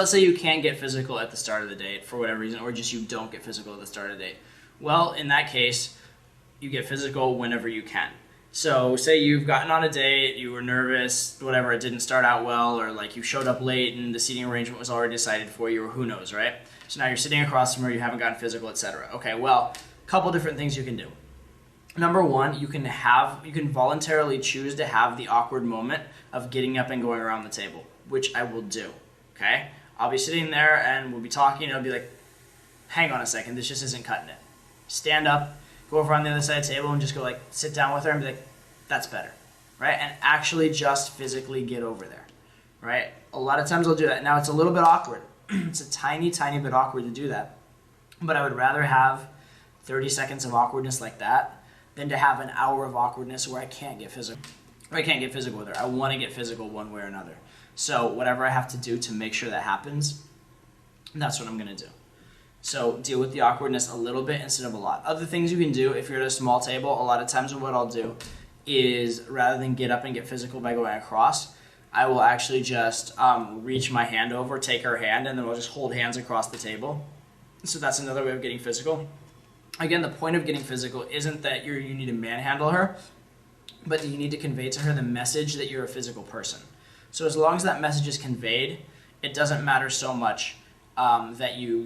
Let's say you can't get physical at the start of the date for whatever reason, or just you don't get physical at the start of the date. Well, in that case, you get physical whenever you can. So say you've gotten on a date, you were nervous, whatever, it didn't start out well, or like you showed up late and the seating arrangement was already decided for you, or who knows, right? So now you're sitting across from her, you haven't gotten physical, etc. Okay, well, a couple different things you can do. Number one, you can voluntarily choose to have the awkward moment of getting up and going around the table, which I will do, okay? I'll be sitting there and we'll be talking and I'll be like, hang on a second, this just isn't cutting it. Stand up, go over on the other side of the table and just go like, sit down with her and be like, that's better, right? And actually just physically get over there, right? A lot of times I'll do that. Now it's a little bit awkward. It's a tiny, tiny bit awkward to do that. But I would rather have 30 seconds of awkwardness like that than to have an hour of awkwardness where I can't get physical. I can't get physical with her. I want to get physical one way or another. So whatever I have to do to make sure that happens, that's what I'm going to do. So deal with the awkwardness a little bit instead of a lot. Other things you can do if you're at a small table, a lot of times what I'll do is rather than get up and get physical by going across, I will actually just reach my hand over, take her hand, and then we'll just hold hands across the table. So that's another way of getting physical. Again, the point of getting physical isn't that you need to manhandle her, but you need to convey to her the message that you're a physical person. So as long as that message is conveyed, it doesn't matter so much that you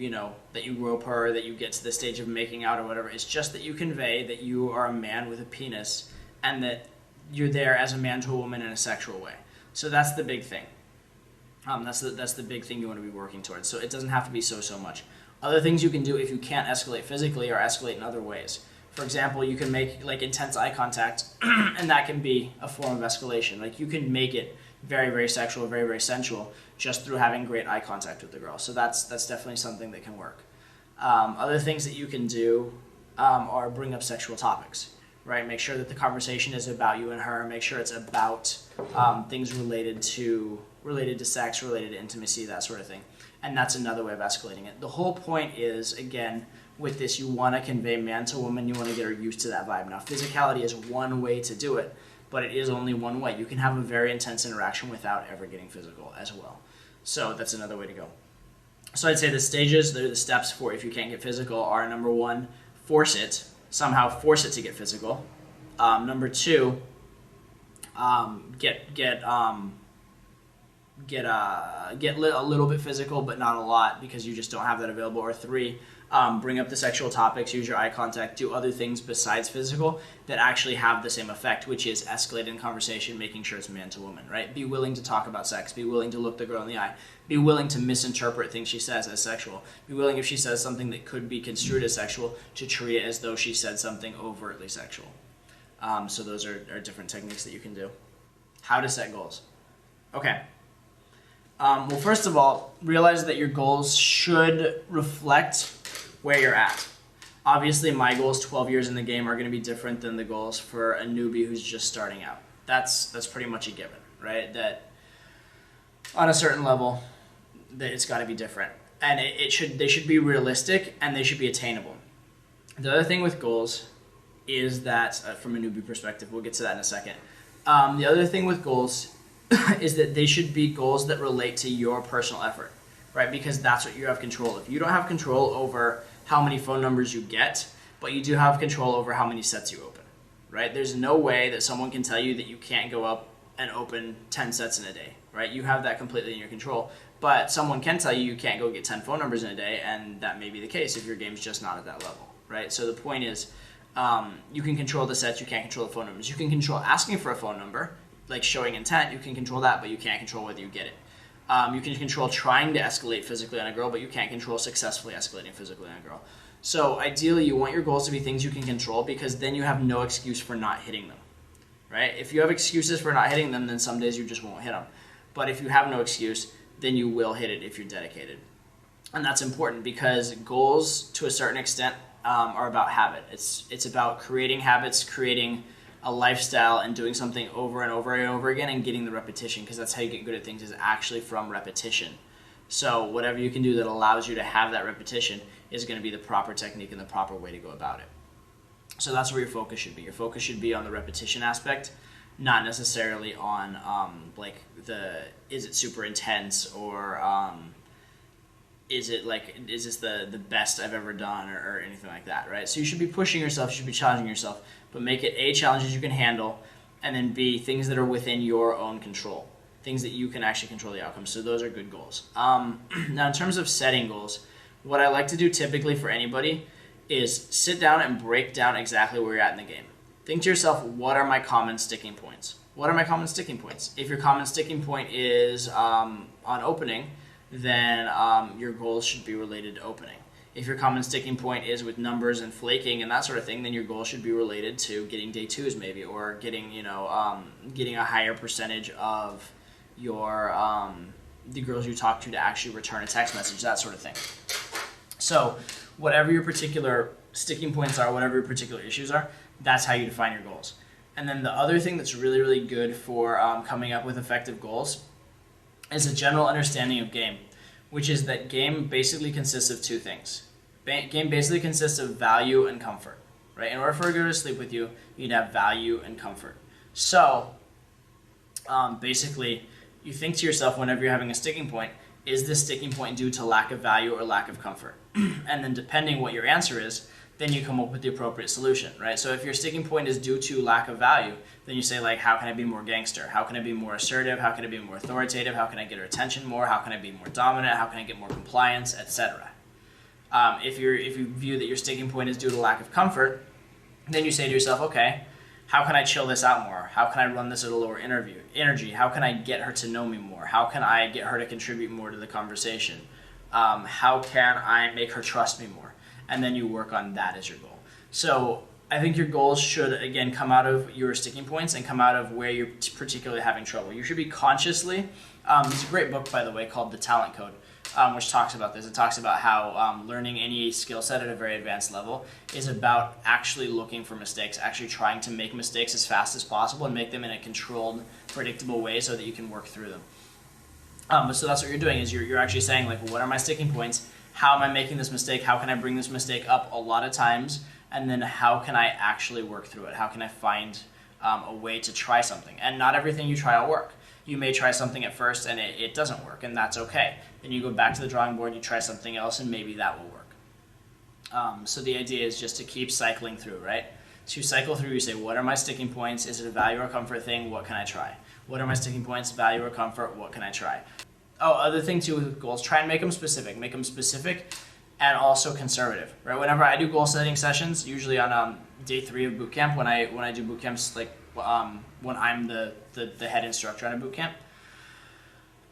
rope her, that you get to the stage of making out or whatever. It's just that you convey that you are a man with a penis and that you're there as a man to a woman in a sexual way. So that's the big thing. That's the big thing you want to be working towards. So it doesn't have to be so much. Other things you can do if you can't escalate physically or escalate in other ways. For example, you can make like intense eye contact, and that can be a form of escalation. Like you can make it very, very sexual, very, very sensual just through having great eye contact with the girl. So that's definitely something that can work. Other things that you can do are bring up sexual topics, right? Make sure that the conversation is about you and her. Make sure it's about things related to sex, related to intimacy, that sort of thing. And that's another way of escalating it. The whole point is, again, with this, you want to convey man to woman. You want to get her used to that vibe. Now, physicality is one way to do it, but it is only one way. You can have a very intense interaction without ever getting physical as well. So that's another way to go. So I'd say the stages, the steps for if you can't get physical are, number one, force it. Somehow force it to get physical. Number two, get a little bit physical, but not a lot because you just don't have that available. Or three, bring up the sexual topics, use your eye contact, do other things besides physical that actually have the same effect, which is escalate in conversation, making sure it's man to woman, right? Be willing to talk about sex. Be willing to look the girl in the eye. Be willing to misinterpret things she says as sexual. Be willing, if she says something that could be construed as sexual, to treat it as though she said something overtly sexual. So those are different techniques that you can do. How to set goals. Okay. Well, first of all, realize that your goals should reflect where you're at. Obviously, my goals 12 years in the game are going to be different than the goals for a newbie who's just starting out. That's pretty much a given, right? That on a certain level, that it's got to be different. And they should be realistic and they should be attainable. The other thing with goals is that, from a newbie perspective, we'll get to that in a second. The other thing with goals is that they should be goals that relate to your personal effort, right? Because that's what you have control of. You don't have control over how many phone numbers you get, but you do have control over how many sets you open, right? There's no way that someone can tell you that you can't go up and open 10 sets in a day, right? You have that completely in your control, but someone can tell you can't go get 10 phone numbers in a day, and that may be the case if your game's just not at that level, right? So the point is, you can control the sets, you can't control the phone numbers. You can control asking for a phone number, like showing intent, you can control that, but you can't control whether you get it. You can control trying to escalate physically on a girl, but you can't control successfully escalating physically on a girl. So ideally, you want your goals to be things you can control because then you have no excuse for not hitting them, right? If you have excuses for not hitting them, then some days you just won't hit them. But if you have no excuse, then you will hit it if you're dedicated. And that's important because goals, to a certain extent, are about habit. It's about creating habits, creating a lifestyle and doing something over and over and over again and getting the repetition, because that's how you get good at things, is actually from repetition. So whatever you can do that allows you to have that repetition is going to be the proper technique and the proper way to go about it. So that's where your focus should be. Your focus should be on the repetition aspect, not necessarily on like the is it super intense or is this the best I've ever done, or anything like that, right? So you should be pushing yourself, you should be challenging yourself, but make it A, challenges you can handle, and then B, things that are within your own control, things that you can actually control the outcome. So those are good goals. Now, in terms of setting goals, what I like to do typically for anybody is sit down and break down exactly where you're at in the game. Think to yourself, what are my common sticking points? What are my common sticking points? If your common sticking point is on opening, then your goals should be related to opening. If your common sticking point is with numbers and flaking and that sort of thing, then your goal should be related to getting day twos maybe, or getting getting a higher percentage of your the girls you talk to actually return a text message, that sort of thing. So whatever your particular sticking points are, whatever your particular issues are, that's how you define your goals. And then the other thing that's really, really good for coming up with effective goals is a general understanding of game, which is that game basically consists of two things. Game basically consists of value and comfort, right? In order for a girl to sleep with you, you need to have value and comfort. So basically, you think to yourself whenever you're having a sticking point, is this sticking point due to lack of value or lack of comfort? And then depending what your answer is, then you come up with the appropriate solution, right? So if your sticking point is due to lack of value, then you say, like, how can I be more gangster? How can I be more assertive? How can I be more authoritative? How can I get her attention more? How can I be more dominant? How can I get more compliance, etc.? If you view that your sticking point is due to lack of comfort, then you say to yourself, okay, how can I chill this out more? How can I run this at a lower energy? How can I get her to know me more? How can I get her to contribute more to the conversation? How can I make her trust me more? And then you work on that as your goal. So I think your goals should, again, come out of your sticking points and come out of where you're particularly having trouble. You should be consciously, there's a great book, by the way, called The Talent Code, which talks about this. It talks about how learning any skill set at a very advanced level is about actually looking for mistakes, actually trying to make mistakes as fast as possible and make them in a controlled, predictable way so that you can work through them. So that's what you're doing, is you're actually saying, like, well, what are my sticking points? How am I making this mistake? How can I bring this mistake up a lot of times? And then how can I actually work through it? How can I find a way to try something? And not everything you try will work. You may try something at first and it doesn't work, and that's okay. Then you go back to the drawing board, you try something else, and maybe that will work. So the idea is just to keep cycling through, right? So you cycle through, you say, what are my sticking points? Is it a value or comfort thing? What can I try? What are my sticking points? Value or comfort? What can I try? Oh, other thing too with goals, try and make them specific. Make them specific and also conservative, right? Whenever I do goal setting sessions, usually on day 3 of boot camp, when I do boot camps, like when I'm the head instructor on a boot camp.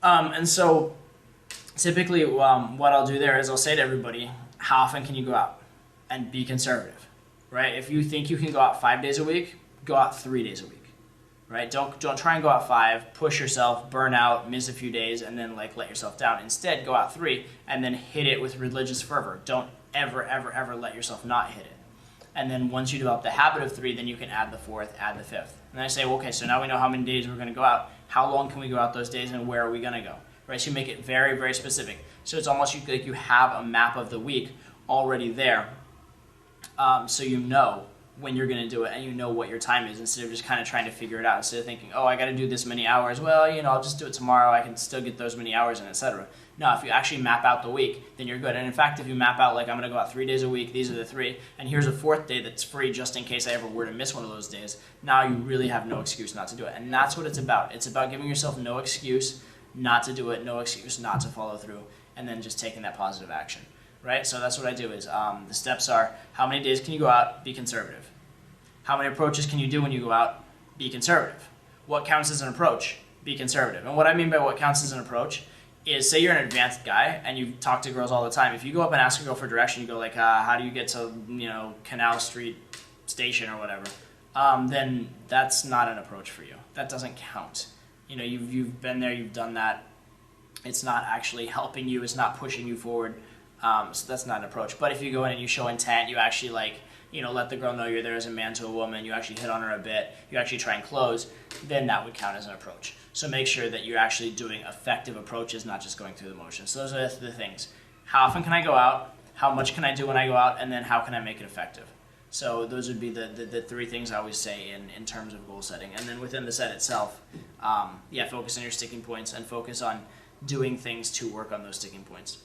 And so typically what I'll do there is I'll say to everybody, how often can you go out? And be conservative, right? If you think you can go out 5 days a week, go out 3 days a week. Right? Don't try and go out 5, push yourself, burn out, miss a few days, and then let yourself down. Instead, go out 3 and then hit it with religious fervor. Don't ever, ever, ever let yourself not hit it. And then once you develop the habit of 3, then you can add the 4th, add the 5th. And then I say, well, okay, so now we know how many days we're going to go out. How long can we go out those days, and where are we going to go? Right? So you make it very, very specific. So it's almost like you have a map of the week already there, so you know when you're going to do it, and you know what your time is, instead of just kind of trying to figure it out. Instead of thinking, oh, I got to do this many hours. Well, I'll just do it tomorrow. I can still get those many hours in, etc. No, if you actually map out the week, then you're good. And in fact, if you map out, like, I'm going to go out 3 days a week, these are the 3, and here's a 4th day that's free just in case I ever were to miss one of those days, now you really have no excuse not to do it. And that's what it's about. It's about giving yourself no excuse not to do it, no excuse not to follow through, and then just taking that positive action. Right? So that's what I do is the steps are, how many days can you go out? Be conservative. How many approaches can you do when you go out? Be conservative. What counts as an approach? Be conservative. And what I mean by what counts as an approach is, say you're an advanced guy and you talk to girls all the time. If you go up and ask a girl for direction, you go like, how do you get to Canal Street Station or whatever, then that's not an approach for you. That doesn't count. You've been there, you've done that. It's not actually helping you. It's not pushing you forward. So that's not an approach. But if you go in and you show intent, you actually let the girl know you're there as a man to a woman, you actually hit on her a bit, you actually try and close, then that would count as an approach. So make sure that you're actually doing effective approaches, not just going through the motions. So those are the things. How often can I go out? How much can I do when I go out? And then how can I make it effective? So those would be the 3 things I always say in terms of goal setting. And then within the set itself, focus on your sticking points and focus on doing things to work on those sticking points.